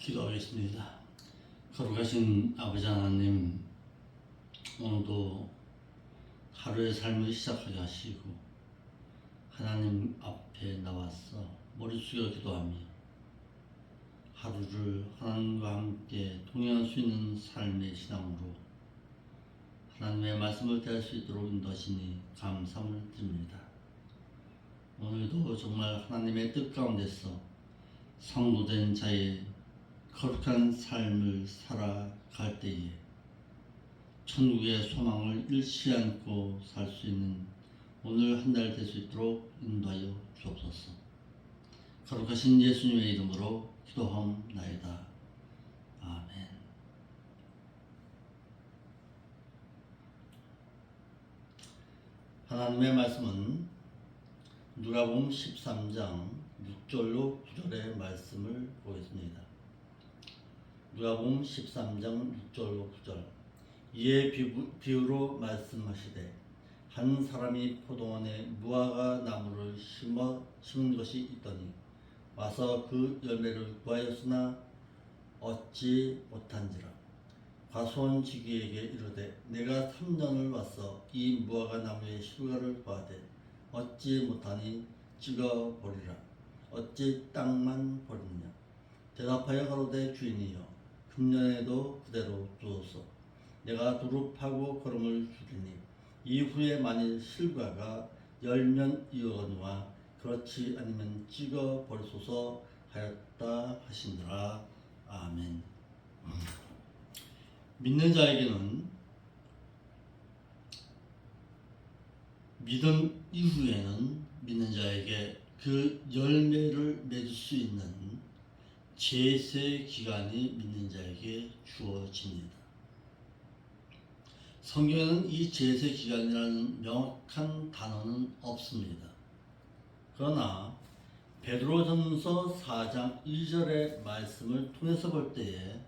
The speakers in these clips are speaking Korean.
기도하겠습니다. 거룩하신 아버지 하나님, 오늘도 하루의 삶을 시작하게 하시고 하나님 앞에 나와서 머리 숙여 기도하며 하루를 하나님과 함께 동행할 수 있는 삶의 신앙으로 하나님의 말씀을 대할 수 있도록 인도하시니 감사함을 드립니다. 오늘도 정말 하나님의 뜻 가운데서 성도된 자의 거룩한 삶을 살아갈 때에 천국의 소망을 잃지 않고 살 수 있는 오늘 한 달 될 수 있도록 인도하여 주옵소서. 거룩하신 예수님의 이름으로 기도하옵나이다. 아멘. 하나님의 말씀은 누가복음 13장 6절로 9절의 말씀을 보겠습니다. 누가복음 13장 6절로 9절. 이에 비유로 말씀하시되 한 사람이 포도원에 무화과 나무를 심은 것이 있더니 와서 그 열매를 구하였으나 얻지 못한지라. 과수원지기에게 이르되 내가 3년을 와서 이 무화과 나무의 실과를 구하되 얻지 못하니 찍어 버리라. 어찌 땅만 버리느냐. 대답하여 가로되 주인이여 금년에도 그대로 주소서. 내가 두루 파고 거름을 주리니 이후에 만일 실과가 열면 이어거니와 그렇지 아니면 찍어 버리소서 하였다 하시니라. 아멘. 믿는 자에게는 믿음 이후에는 믿는 자에게 그 열매를 맺을 수 있는 제세 기간이 믿는 자에게 주어집니다. 성경에는 이 제세 기간이라는 명확한 단어는 없습니다. 그러나 베드로전서 4장 2절의 말씀을 통해서 볼 때에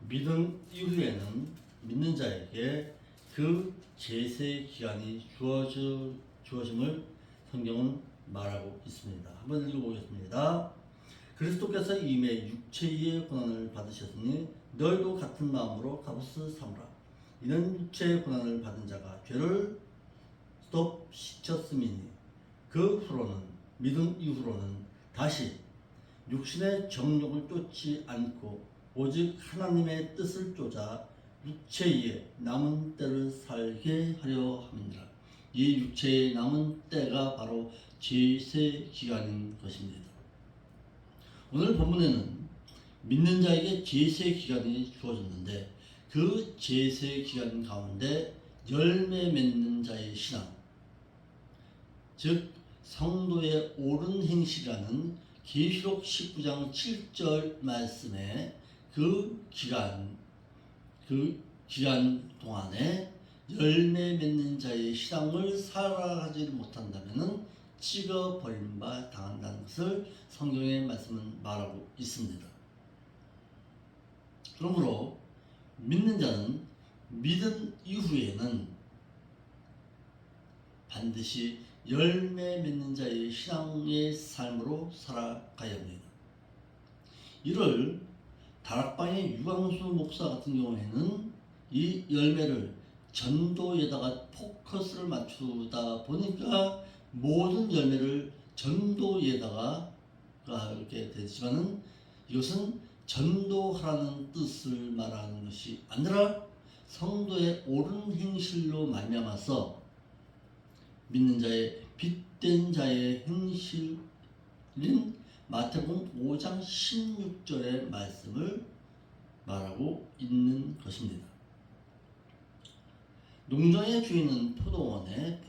믿음 이후에는 믿는 자에게 그 제세 기간이 주어짐을 성경은 말하고 있습니다. 한번 읽어보겠습니다. 그리스도께서 이미 육체의 고난을 받으셨으니 너희도 같은 마음으로 값을 삼으라. 이는 육체의 고난을 받은 자가 죄를 시켰음이니 그 후로는 믿음 이후로는 다시 육신의 정욕을 쫓지 않고 오직 하나님의 뜻을 쫓아 육체의 남은 때를 살게 하려 함이니라. 이 육체의 남은 때가 바로 제세 기간인 것입니다. 오늘 본문에는 믿는 자에게 제세 기간이 주어졌는데 그 제세 기간 가운데 열매 맺는 자의 신앙, 즉 성도의 옳은 행실이라는 계시록 19장 7절 말씀에 그 기간 동안에 열매 맺는 자의 신앙을 살아가지 못한다면 찍어 버린 바 당한다는 것을 성경의 말씀은 말하고 있습니다. 그러므로 믿는 자는 믿음 이후에는 반드시 열매 맺는 자의 신앙의 삶으로 살아가야 합니다. 이를 다락방의 유광수 목사 같은 경우에는 이 열매를 전도에다가 포커스를 맞추다 보니까 모든 열매를 전도에다가 이렇게 되지만은 이것은 전도하라는 뜻을 말하는 것이 아니라 성도의 옳은 행실로 말미암아서 믿는 자의 빛된 자의 행실인 마태복음 5장 16절의 말씀을 말하고 있는 것입니다. 농장의 주인은 포도원에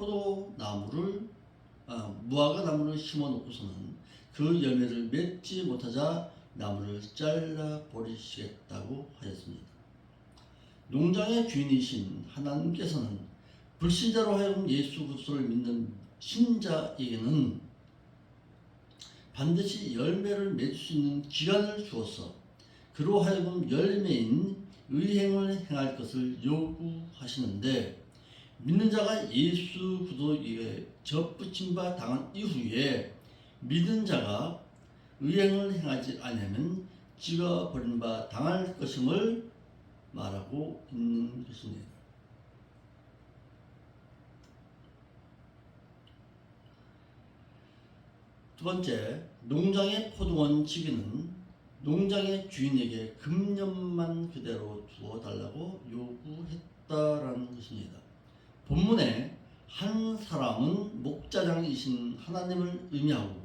무화과 나무를 심어 놓고서는 그 열매를 맺지 못하자 나무를 잘라 버리시겠다고 하였습니다. 농장의 주인이신 하나님께서는 불신자로 하여금 예수 그리스도를 믿는 신자에게는 반드시 열매를 맺을 수 있는 기간을 주어서 그로 하여금 열매인 의행을 행할 것을 요구하시는데 믿는 자가 예수 그리스도에게 접붙임바 당한 이후에 믿는 자가 의행을 행하지 않으면 찍어 버린 바 당할 것임을 말하고 있는 것입니다. 두 번째, 농장의 포도원 지기는 농장의 주인에게 금년만 그대로 두어 달라고 요구했다라는 것입니다. 본문에 한 사람은 목자장이신 하나님을 의미하고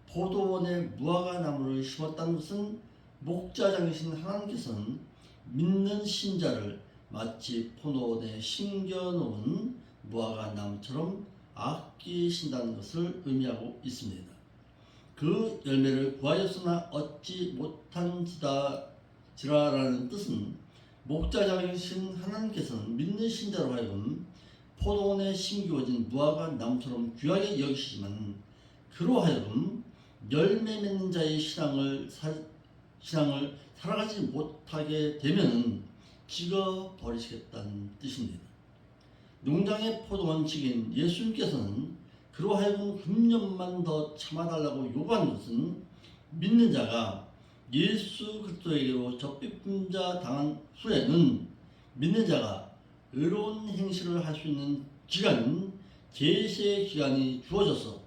포도원에 무화과 나무를 심었다는 것은 목자장이신 하나님께서는 믿는 신자를 마치 포도원에 심겨놓은 무화과 나무처럼 아끼신다는 것을 의미하고 있습니다. 그 열매를 구하였으나 얻지 못한지라라는 뜻은 목자장이신 하나님께서는 믿는 신자로 하여금 포도원에 심기워진 무화과 나무처럼 귀하게 여기시지만 그로 하여금 열매 맺는 자의 신앙을 살아가지 못하게 되면 찍어 버리시겠다는 뜻입니다. 농장의 포도원 지기인 예수님께서는 그로 하여금 금년만 더 참아달라고 요구한 것은 믿는 자가 예수 그리스도에게로 적비품자 당한 후에는 믿는 자가 의로운 행실을 할 수 있는 기간인 계시의 기간이 주어져서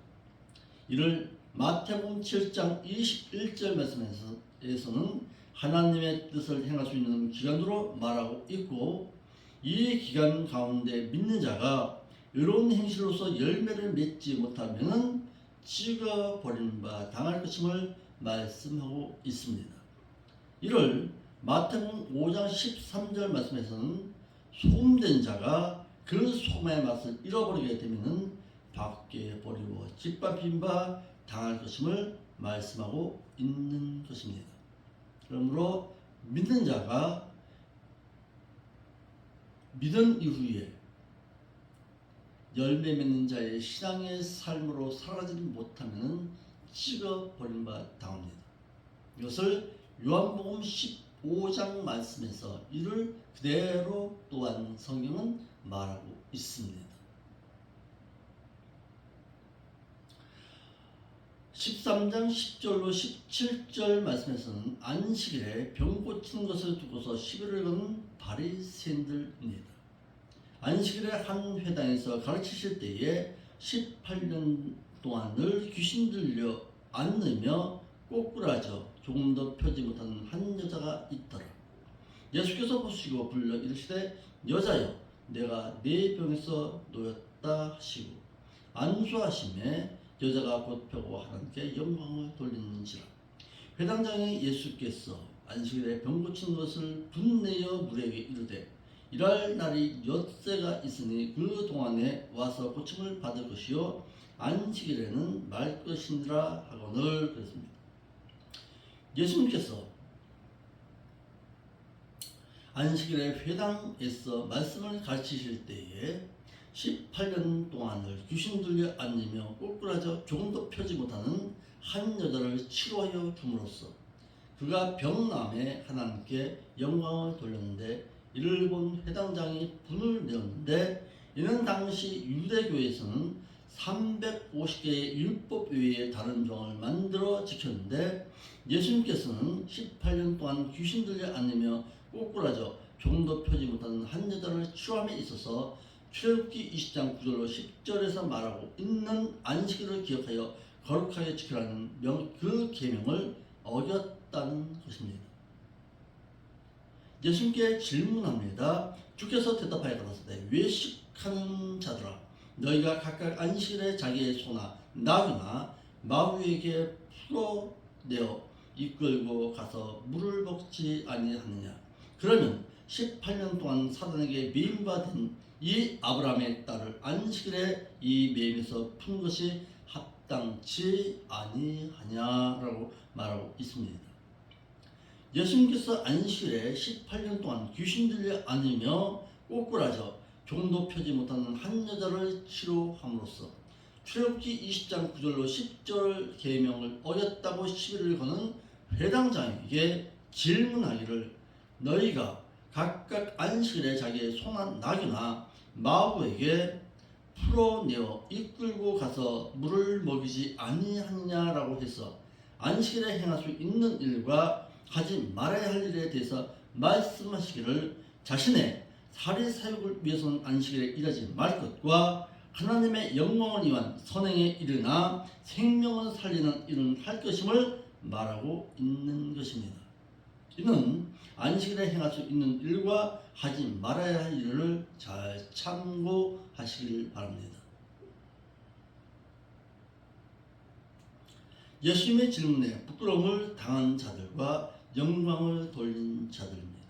이를 마태복음 7장 21절 말씀에서는 하나님의 뜻을 행할 수 있는 기간으로 말하고 있고, 이 기간 가운데 믿는 자가 의로운 행실로서 열매를 맺지 못하면 찍어버린 바 당할 것임을 말씀하고 있습니다. 이를 마태복음 5장 13절 말씀에서는 소음된 자가 그 소음의 맛을 잃어버리게 되면 밖에 버리고 짓밟힌 바 당할 것임을 말씀하고 있는 것입니다. 그러므로 믿는 자가 믿은 이후에 열매 맺는 자의 신앙의 삶으로 살아가지 못하면 찍어버린 바 당합니다. 이것을 요한복음 15장 말씀에서 이를 그대로 또한 성경은 말하고 있습니다. 13장 10절로 17절 말씀에서는 안식일에 병 고치는 것을 두고서 시비를 거는 바리새인들입니다. 안식일에 한 회당에서 가르치실 때에 18년 동안을 귀신 들려 앉으며 꼬꾸라져 조금 더 펴지 못하는 한 여자가 있더라. 예수께서 보시고 불러 이르시되 여자여 내가 네 병에서 놓였다 하시고 안수하심에 여자가 곧 펴고 하나님께 영광을 돌리는지라. 회당장이 예수께서 안식일에 병 고치는 것을 분내어 물에게 이르되 일할 날이 엿새가 있으니 그 동안에 와서 고침을 받을 것이요 안식일에는 말 것이니라 하거늘 그랬습니다. 예수님께서 안식일에 회당에서 말씀을 가르치실 때에 18년 동안을 귀신 들려 앉으며 꼬꾸라져 조금도 펴지 못하는 한 여자를 치료하여 줌으로써 그가 병남에 하나님께 영광을 돌렸는데 이를 본 회당장이 분을 내었는데 이는 당시 유대교에서는 350개의 율법 외에 다른 종을 만들어 지켰는데 예수님께서는 18년 동안 귀신 들려 앉으며 꼬꾸라져 조금도 펴지 못하는 한 여자를 치료함에 있어서 출애굽기 20장 9절로 10절에서 말하고 있는 안식일을 기억하여 거룩하게 지키라는 그 계명을 어겼다는 것입니다. 예수님께 질문합니다. 주께서 대답하여 가라사대 외식하는 자들아 너희가 각각 안식일에 자기의 소나 나귀나 마귀에게 풀어내어 이끌고 가서 물을 먹지 아니하느냐. 그러면 18년 동안 사단에게 매임받은 이 아브라함의 딸을 안식일에 이 매임에서 푼 것이 합당치 아니하냐라고 말하고 있습니다. 예수님께서 안식일에 18년 동안 귀신 들려 앉으며 꼬꾸라져 조금도 펴지 못하는 한 여자를 치료함으로써 출애굽기 20장 9절로 10절 계명을 어겼다고 시비를 거는 회당장에게 질문하기를 너희가 각각 안식일에 자기의 소나 나귀나 마구에게 풀어내어 이끌고 가서 물을 먹이지 아니하느냐라고 해서 안식일에 행할 수 있는 일과 하지 말아야 할 일에 대해서 말씀하시기를 자신의 사리 사욕을 위해서는 안식일에 일하지 말 것과 하나님의 영광을 위한 선행에 일어나 생명을 살리는 일은 할 것임을 말하고 있는 것입니다. 이는 안식일에 행할 수 있는 일과 하지 말아야 할 일을 잘 참고하시길 바랍니다. 예수님의 질문에 부끄러움을 당한 자들과 영광을 돌린 자들입니다.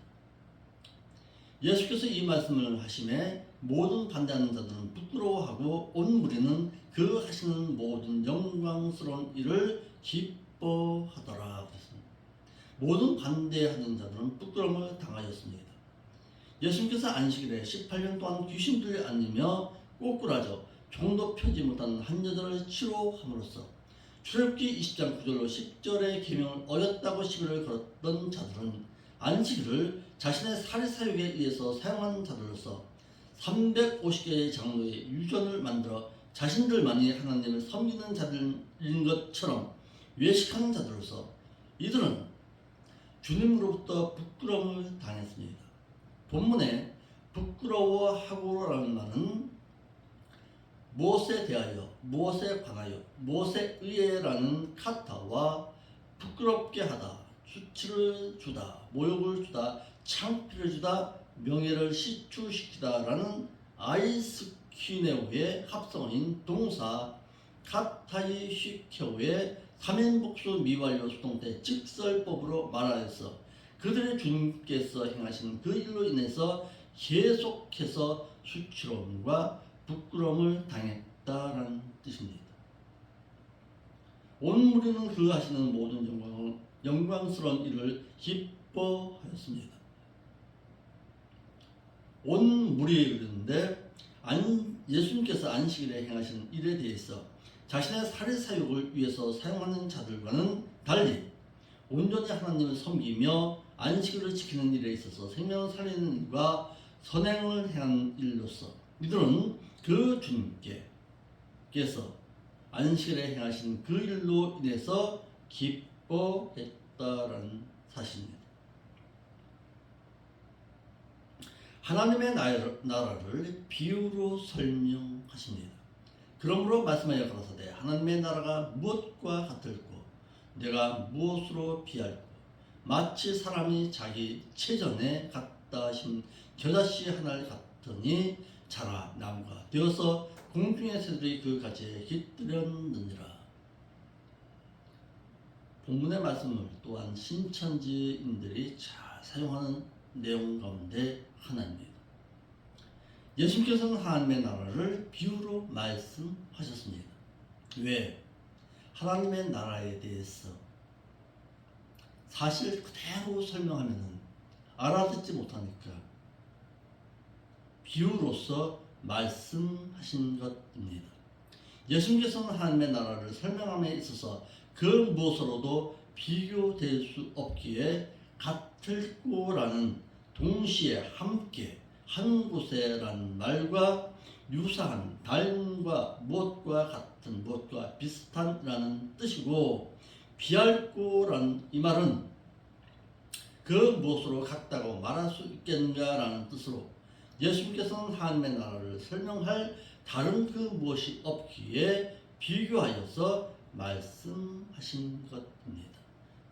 예수께서 이 말씀을 하심에 모든 반대하는 자들은 부끄러워하고 온 무리는 그 하시는 모든 영광스러운 일을 기뻐하더라 그랬습니다. 모든 반대하는 자들은 부끄러움을 당하였습니다. 예수님께서 안식일에 18년 동안 귀신들을 앓으며 꼬꾸라져 종도 펴지 못한 한 여자를 치료함으로써 출애굽기 20장 9절로 10절의 계명을 어겼다고 시비를 걸었던 자들은 안식일을 자신의 사리사욕에 의해서 사용한 자들로서 350개의 장로의 유전을 만들어 자신들만이 하나님을 섬기는 자들인 것처럼 외식하는 자들로서 이들은 주님으로부터 부끄러움을 당했습니다. 본문에 부끄러워하고라는 말은 무엇에 대하여, 무엇에 관하여, 무엇에 의해라는 카타와 부끄럽게 하다, 수치를 주다, 모욕을 주다, 창피를 주다, 명예를 시추시키다라는 아이스키네오의 합성어인 동사 카타이시케오의 3인복수 미완료 수동태 직설법으로 말하여서 그들의 주님께서 행하신 그 일로 인해서 계속해서 수치로움과 부끄러움을 당했다라는 뜻입니다. 온 무리는 그 하시는 모든 영광스러운 일을 기뻐하였습니다. 온 무리에 그랬는데 예수님께서 안식일에 행하신 일에 대해서 자신의 사리사욕을 위해서 사용하는 자들과는 달리 온전히 하나님을 섬기며 안식일을 지키는 일에 있어서 생명을 살리는 일과 선행을 행한 일로서 이들은 그 주님께서 안식일에 행하신 그 일로 인해서 기뻐했다라는 사실입니다. 하나님의 나라를 비유로 설명하십니다. 그러므로 말씀하여 가라사대 하나님의 나라가 무엇과 같을꼬 내가 무엇으로 비할꼬 마치 사람이 자기 체전에 갖다 심 겨자씨 하나를 갖더니 자라 나무가 되어서 공중의 새들이 그 가지에 깃들였느니라. 본문의 말씀을 또한 신천지인들이 잘 사용하는 내용 가운데 하나입니다. 예수님께서는 하나님의 나라를 비유로 말씀하셨습니다. 왜? 하나님의 나라에 대해서 사실 그대로 설명하면 알아듣지 못하니까 비유로서 말씀하신 것입니다. 예수님께서는 하나님의 나라를 설명함에 있어서 그 무엇으로도 비교될 수 없기에 같을꼬라는 동시에 함께 한 곳에라는 말과 유사한 다름과 무엇과 같은 무엇과 비슷한이라는 뜻이고 비할꼬라는 이 말은 그 무엇으로 같다고 말할 수 있겠는가라는 뜻으로 예수님께서는 하나님의 나라를 설명할 다른 그 무엇이 없기에 비교하여서 말씀하신 것입니다.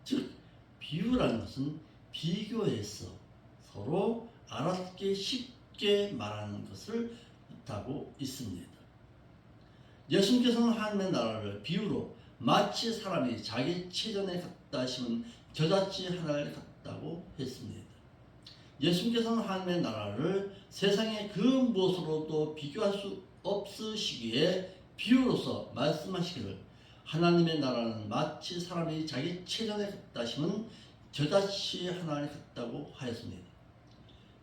즉 비유라는 것은 비교해서 서로 알아듣기 쉽게 말하는 것을 뜻하고 있습니다. 예수님께서는 하나님의 나라를 비유로 마치 사람이 자기 체전에 갖다 심은 겨자씨 하나를 같다고 했습니다. 예수님께서는 하나님의 나라를 세상의 그 무엇으로도 비교할 수 없으시기에 비유로서 말씀하시기를 하나님의 나라는 마치 사람이 자기 체전에 갖다 심은 겨자씨 하나를 같다고 하였습니다.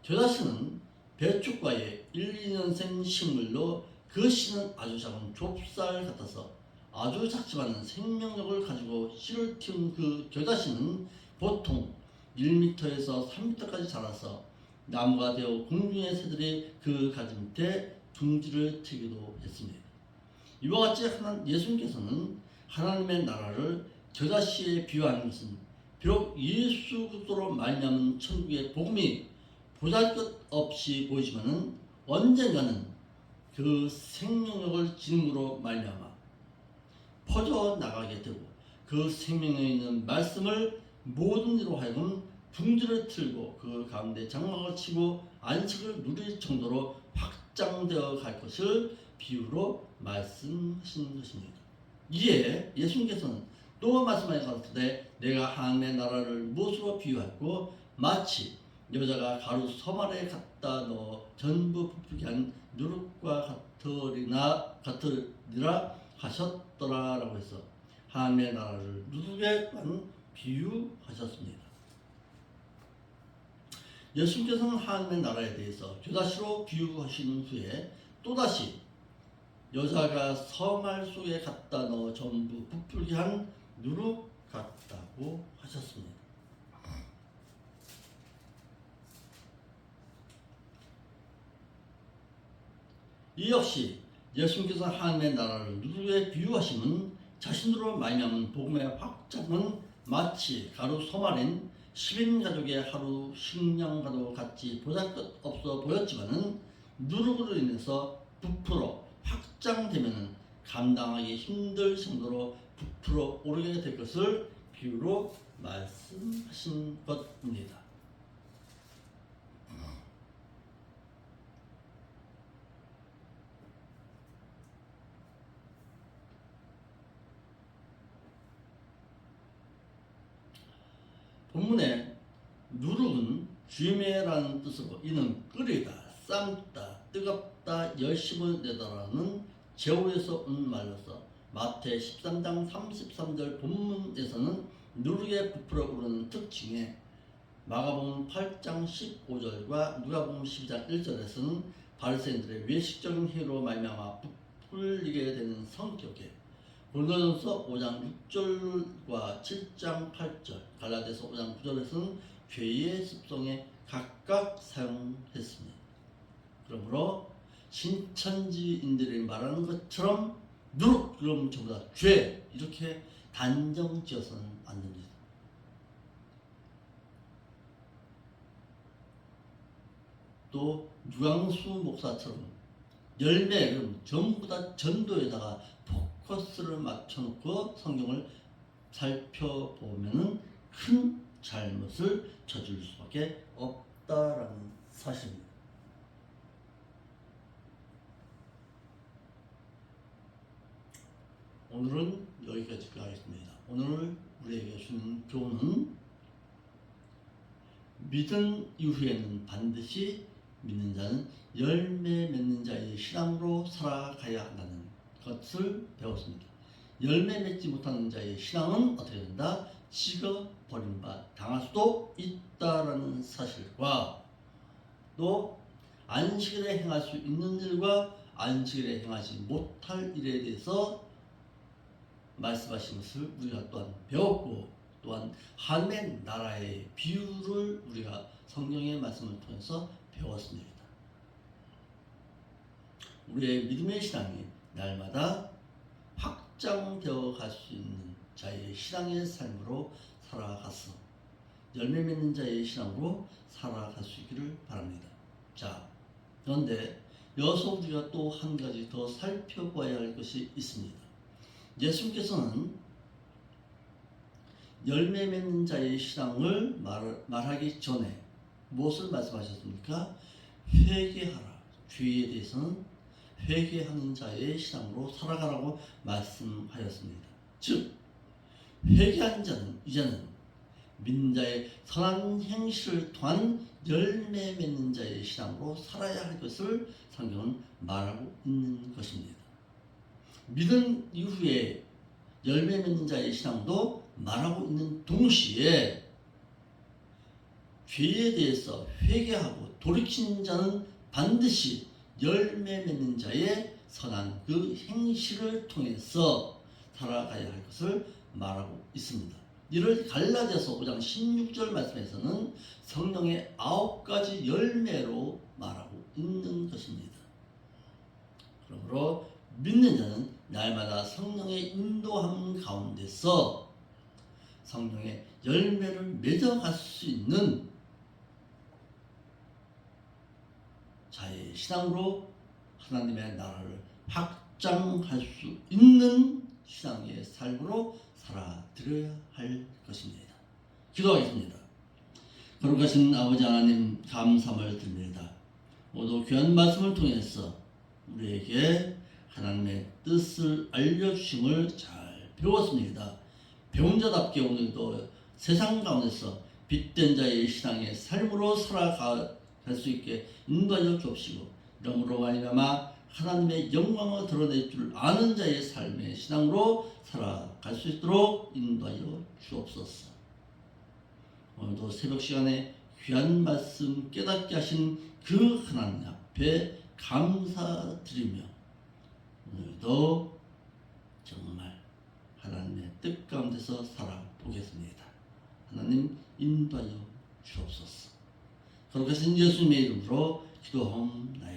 겨자씨는 배추과의 1, 2년생 식물로 그 씨는 아주 작은 좁쌀 같아서 아주 작지만 생명력을 가지고 씨를 틔운 그 겨자씨는 보통 1m에서 3m까지 자라서 나무가 되어 공중의 새들이 그 가지 밑에 둥지를 트기도 했습니다. 이와 같이 예수님께서는 하나님의 나라를 겨자씨에 비유하는 것은 비록 예수 그리스도로 말미암은 천국의 복음이 보잘것없이 보이지만은 언젠가는 그 생명력을 지능으로 말미암아 퍼져 나가게 되고 그 생명에 있는 말씀을 모든 이로 하여금 둥지를 틀고 그 가운데 장막을 치고 안식을 누릴 정도로 확장되어 갈 것을 비유로 말씀하신 것입니다. 이에 예수님께서는 또 말씀하셨을 내가 하나님의 나라를 무엇으로 비유하고 마치 여자가 가루 서말에 갖다 넣어 전부 부풀게 한 누룩과 같으리라 하셨더라라고 해서 하나님의 나라를 누룩에 비유하셨습니다. 예수님께서는 하나님의 나라에 대해서 교다시로 비유하신 후에 또다시 여자가 서말 속에 갖다 넣어 전부 부풀게 한 누룩 같다고 하셨습니다. 이 역시 예수님께서 하나님의 나라를 누룩에 비유하심은 자신으로 말미암은 복음의 확장은 마치 가루 서말인 10인 가족의 하루 식량과도 같이 보잘것없어 보였지만은 누룩으로 인해서 부풀어 확장되면은 감당하기 힘들 정도로 부풀어 오르게 될 것을 비유로 말씀하신 것입니다. 본문에 누룩은 쥐매라는 뜻으로 이는 끓이다, 삶다, 뜨겁다, 열심을 내다라는 제오에서 온 말로서 마태 13장 33절 본문에서는 누룩에 부풀어 오르는 특징에 마가복음 8장 15절과 누가복음 12장 1절에서는 바리새인들의 외식적인 행위로 말미암아 부풀리게 되는 성격에 고린도전서 5장 6절과 7장 8절, 갈라디아서 5장 9절에서는 죄의 습성에 각각 사용했습니다. 그러므로 신천지인들이 말하는 것처럼 누룩 그럼 전부 다 죄 이렇게 단정 지어서는 안 됩니다. 또 유광수 목사처럼 열매 그럼 전부 다 전도에다가 포커스를 맞춰놓고 성경을 살펴보면은 큰 잘못을 저질 수밖에 없다라는 사실입니다. 오늘은 여기까지 하겠습니다. 오늘 우리에게 주는 교훈은 믿은 이후에는 반드시 믿는 자는 열매 맺는 자의 신앙으로 살아가야 한다는 것을 배웠습니다. 열매 맺지 못하는 자의 신앙은 어떻게 된다? 식어 버림바 당할 수도 있다라는 사실과 또 안식일에 행할 수 있는 일과 안식일에 행하지 못할 일에 대해서 말씀하신 것을 우리가 또한 배웠고 또한 하나님의 나라의 비유를 우리가 성경의 말씀을 통해서 배웠습니다. 우리의 믿음의 신앙이 날마다 확장되어 갈 수 있는 자의 신앙의 삶으로 살아가서 열매 맺는 자의 신앙으로 살아갈 수 있기를 바랍니다. 자, 그런데 여기서 우리가 또 한 가지 더 살펴봐야 할 것이 있습니다. 예수님께서는 열매 맺는 자의 신앙을 말하기 전에 무엇을 말씀하셨습니까? 회개하라. 죄에 대해서는 회개하는 자의 신앙으로 살아가라고 말씀하였습니다. 즉 회개하는 자는 이제는 믿는 자의 선한 행실을 통한 열매 맺는 자의 신앙으로 살아야 할 것을 성경은 말하고 있는 것입니다. 믿은 이후에 열매 맺는 자의 신앙도 말하고 있는 동시에 죄에 대해서 회개하고 돌이키는 자는 반드시 열매 맺는 자의 선한 그 행실을 통해서 살아가야 할 것을 말하고 있습니다. 이를 갈라디아서 5장 16절 말씀에서는 성령의 9가지 열매로 말하고 있는 것입니다. 그러므로 믿는 자는 날마다 성령의 인도함 가운데서 성령의 열매를 맺어갈 수 있는 자의 신앙으로 하나님의 나라를 확장할 수 있는 신앙의 삶으로 살아드려야 할 것입니다. 기도하겠습니다. 거룩하신 아버지 하나님, 감사함을 드립니다. 오늘 귀한 말씀을 통해서 우리에게 하나님의 뜻을 알려주심을 잘 배웠습니다. 배운 자답게 오늘도 세상 가운데서 빛된 자의 신앙의 삶으로 살아갈 수 있게 인도하여 주옵시고, 이러므로 말미암아 하나님의 영광을 드러낼 줄 아는 자의 삶의 신앙으로 살아갈 수 있도록 인도하여 주옵소서. 오늘도 새벽 시간에 귀한 말씀 깨닫게 하신 그 하나님 앞에 감사드리며 오늘도 정말 하나님의 뜻 가운데서 살아보겠습니다. 하나님 인도하여 주옵소서. 거룩하신 예수님의 이름으로 기도하옵나이다.